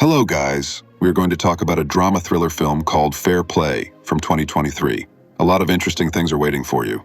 Hello guys, we are going to talk about a drama thriller film called Fair Play from 2023. A lot of interesting things are waiting for you.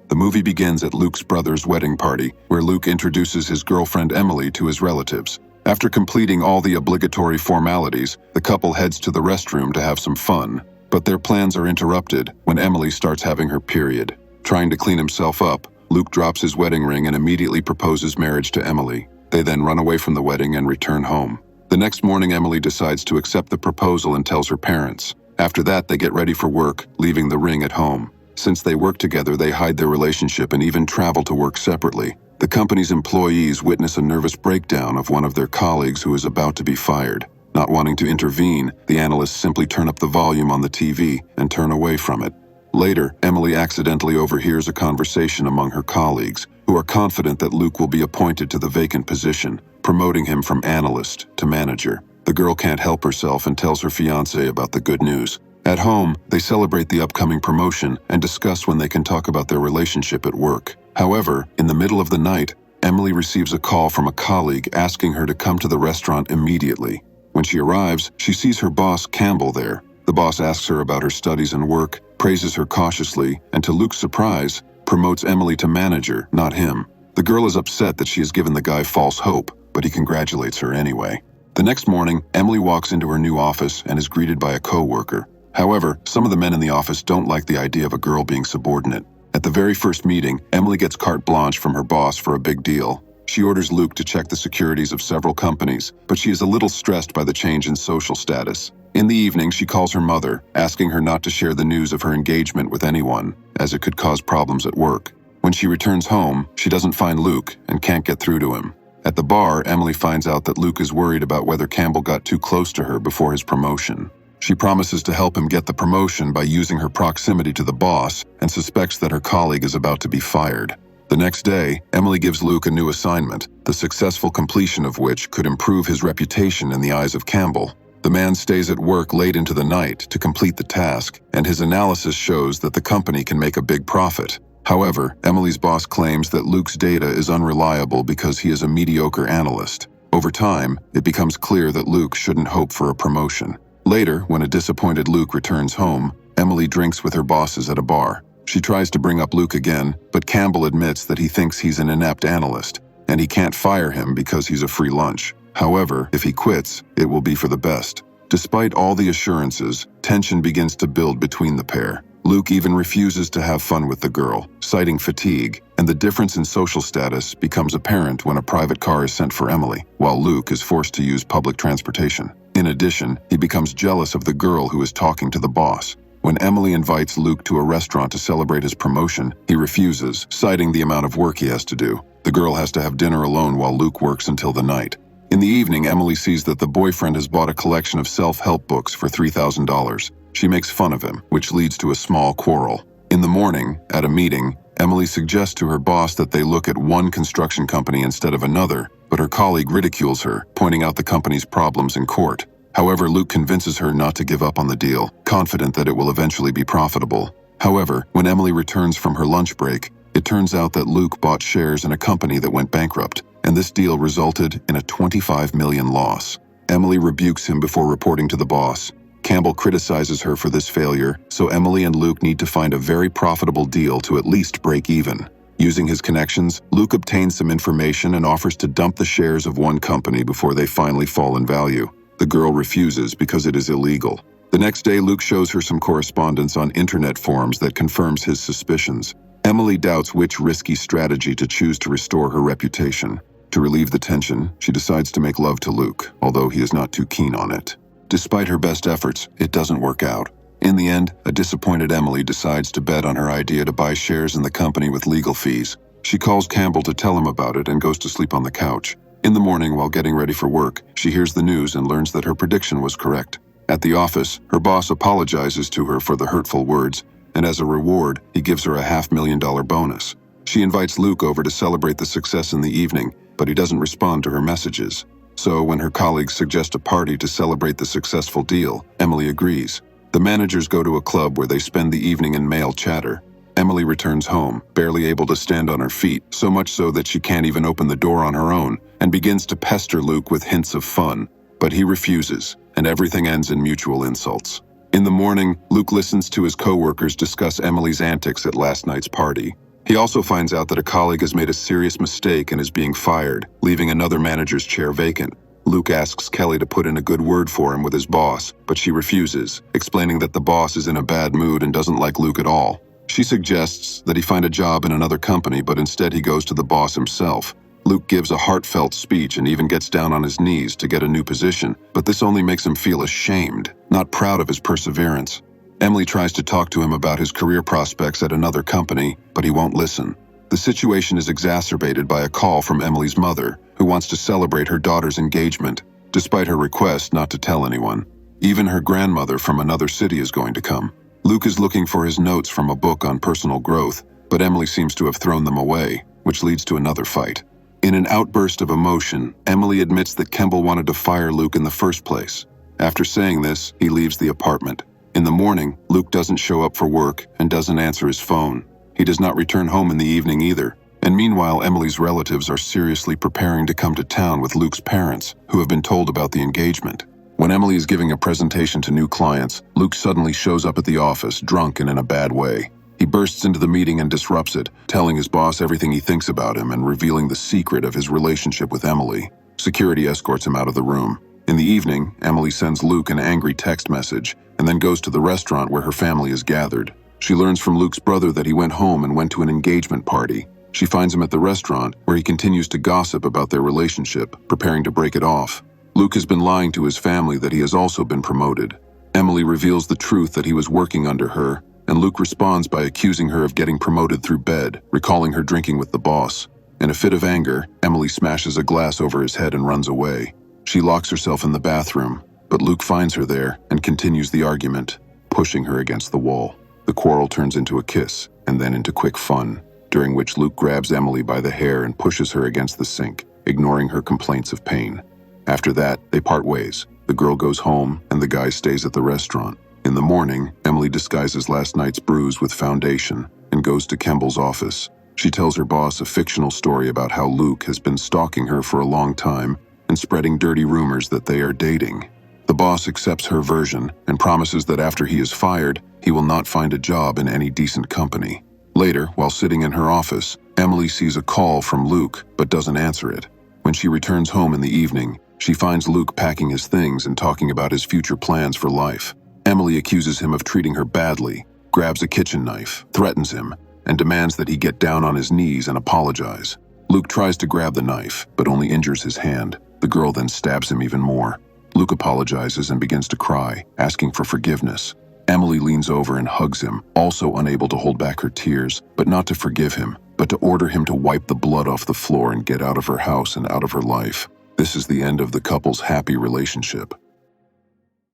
The movie begins at Luke's brother's wedding party, where Luke introduces his girlfriend Emily to his relatives. After completing all the obligatory formalities, the couple heads to the restroom to have some fun. But their plans are interrupted when Emily starts having her period. Trying to clean himself up, Luke drops his wedding ring and immediately proposes marriage to Emily. They then run away from the wedding and return home. The next morning, Emily decides to accept the proposal and tells her parents. After that, they get ready for work, leaving the ring at home. Since they work together, they hide their relationship and even travel to work separately. The company's employees witness a nervous breakdown of one of their colleagues who is about to be fired. Not wanting to intervene, the analysts simply turn up the volume on the TV and turn away from it. Later, Emily accidentally overhears a conversation among her colleagues, who are confident that Luke will be appointed to the vacant position, promoting him from analyst to manager. The girl can't help herself and tells her fiancé about the good news. At home, they celebrate the upcoming promotion and discuss when they can talk about their relationship at work. However, in the middle of the night, Emily receives a call from a colleague asking her to come to the restaurant immediately. When she arrives, she sees her boss, Campbell, there. The boss asks her about her studies and work, praises her cautiously, and to Luke's surprise, promotes Emily to manager, not him. The girl is upset that she has given the guy false hope, but he congratulates her anyway. The next morning, Emily walks into her new office and is greeted by a co-worker. However, some of the men in the office don't like the idea of a girl being subordinate. At the very first meeting, Emily gets carte blanche from her boss for a big deal. She orders Luke to check the securities of several companies, but she is a little stressed by the change in social status. In the evening, she calls her mother, asking her not to share the news of her engagement with anyone, as it could cause problems at work. When she returns home, she doesn't find Luke and can't get through to him. At the bar, Emily finds out that Luke is worried about whether Campbell got too close to her before his promotion. She promises to help him get the promotion by using her proximity to the boss and suspects that her colleague is about to be fired. The next day, Emily gives Luke a new assignment, the successful completion of which could improve his reputation in the eyes of Campbell. The man stays at work late into the night to complete the task, and his analysis shows that the company can make a big profit. However, Emily's boss claims that Luke's data is unreliable because he is a mediocre analyst. Over time, it becomes clear that Luke shouldn't hope for a promotion. Later, when a disappointed Luke returns home, Emily drinks with her bosses at a bar. She tries to bring up Luke again, but Campbell admits that he thinks he's an inept analyst, and he can't fire him because he's a free lunch. However, if he quits, it will be for the best. Despite all the assurances, tension begins to build between the pair. Luke even refuses to have fun with the girl, citing fatigue, and the difference in social status becomes apparent when a private car is sent for Emily, while Luke is forced to use public transportation. In addition, he becomes jealous of the girl who is talking to the boss. When Emily invites Luke to a restaurant to celebrate his promotion, he refuses, citing the amount of work he has to do. The girl has to have dinner alone while Luke works until the night. In the evening, Emily sees that the boyfriend has bought a collection of self-help books for $3,000. She makes fun of him, which leads to a small quarrel. In the morning, at a meeting, Emily suggests to her boss that they look at one construction company instead of another, but her colleague ridicules her, pointing out the company's problems in court. However, Luke convinces her not to give up on the deal, confident that it will eventually be profitable. However, when Emily returns from her lunch break, it turns out that Luke bought shares in a company that went bankrupt, and this deal resulted in a $25 million loss. Emily rebukes him before reporting to the boss. Campbell criticizes her for this failure, so Emily and Luke need to find a very profitable deal to at least break even. Using his connections, Luke obtains some information and offers to dump the shares of one company before they finally fall in value. The girl refuses because it is illegal. The next day, Luke shows her some correspondence on internet forums that confirms his suspicions. Emily doubts which risky strategy to choose to restore her reputation. To relieve the tension, she decides to make love to Luke, although he is not too keen on it. Despite her best efforts, it doesn't work out. In the end, a disappointed Emily decides to bet on her idea to buy shares in the company with legal fees. She calls Campbell to tell him about it and goes to sleep on the couch. In the morning, while getting ready for work, she hears the news and learns that her prediction was correct. At the office, her boss apologizes to her for the hurtful words, and as a reward, he gives her a $500,000 bonus. She invites Luke over to celebrate the success in the evening, but he doesn't respond to her messages. So when her colleagues suggest a party to celebrate the successful deal, Emily agrees. The managers go to a club where they spend the evening in male chatter. Emily returns home, barely able to stand on her feet, so much so that she can't even open the door on her own, and begins to pester Luke with hints of fun. but he refuses, and everything ends in mutual insults. In the morning, Luke listens to his co-workers discuss Emily's antics at last night's party. He also finds out that a colleague has made a serious mistake and is being fired, leaving another manager's chair vacant. Luke asks Kelly to put in a good word for him with his boss, but she refuses, explaining that the boss is in a bad mood and doesn't like Luke at all. She suggests that he find a job in another company, but instead he goes to the boss himself. Luke gives a heartfelt speech and even gets down on his knees to get a new position, but this only makes him feel ashamed, not proud of his perseverance. Emily tries to talk to him about his career prospects at another company, but he won't listen. The situation is exacerbated by a call from Emily's mother, who wants to celebrate her daughter's engagement, despite her request not to tell anyone. Even her grandmother from another city is going to come. Luke is looking for his notes from a book on personal growth, but Emily seems to have thrown them away, which leads to another fight. In an outburst of emotion, Emily admits that Kemble wanted to fire Luke in the first place. After saying this, he leaves the apartment. In the morning, Luke doesn't show up for work and doesn't answer his phone. He does not return home in the evening either. And meanwhile, Emily's relatives are seriously preparing to come to town with Luke's parents, who have been told about the engagement. When Emily is giving a presentation to new clients, Luke suddenly shows up at the office, drunk and in a bad way. He bursts into the meeting and disrupts it, telling his boss everything he thinks about him and revealing the secret of his relationship with Emily. Security escorts him out of the room. In the evening, Emily sends Luke an angry text message and then goes to the restaurant where her family is gathered. She learns from Luke's brother that he went home and went to an engagement party. She finds him at the restaurant, where he continues to gossip about their relationship, preparing to break it off. Luke has been lying to his family that he has also been promoted. Emily reveals the truth that he was working under her, and Luke responds by accusing her of getting promoted through bed, recalling her drinking with the boss. In a fit of anger, Emily smashes a glass over his head and runs away. She locks herself in the bathroom, but Luke finds her there and continues the argument, pushing her against the wall. The quarrel turns into a kiss, and then into quick fun, during which Luke grabs Emily by the hair and pushes her against the sink, ignoring her complaints of pain. After that, they part ways. The girl goes home, and the guy stays at the restaurant. In the morning, Emily disguises last night's bruise with foundation and goes to Kemble's office. She tells her boss a fictional story about how Luke has been stalking her for a long time and spreading dirty rumors that they are dating. The boss accepts her version and promises that after he is fired, he will not find a job in any decent company. Later, while sitting in her office, Emily sees a call from Luke but doesn't answer it. When she returns home in the evening, she finds Luke packing his things and talking about his future plans for life. Emily accuses him of treating her badly, grabs a kitchen knife, threatens him, and demands that he get down on his knees and apologize. Luke tries to grab the knife, but only injures his hand. The girl then stabs him even more. Luke apologizes and begins to cry, asking for forgiveness. Emily leans over and hugs him, also unable to hold back her tears, but not to forgive him, but to order him to wipe the blood off the floor and get out of her house and out of her life. This is the end of the couple's happy relationship.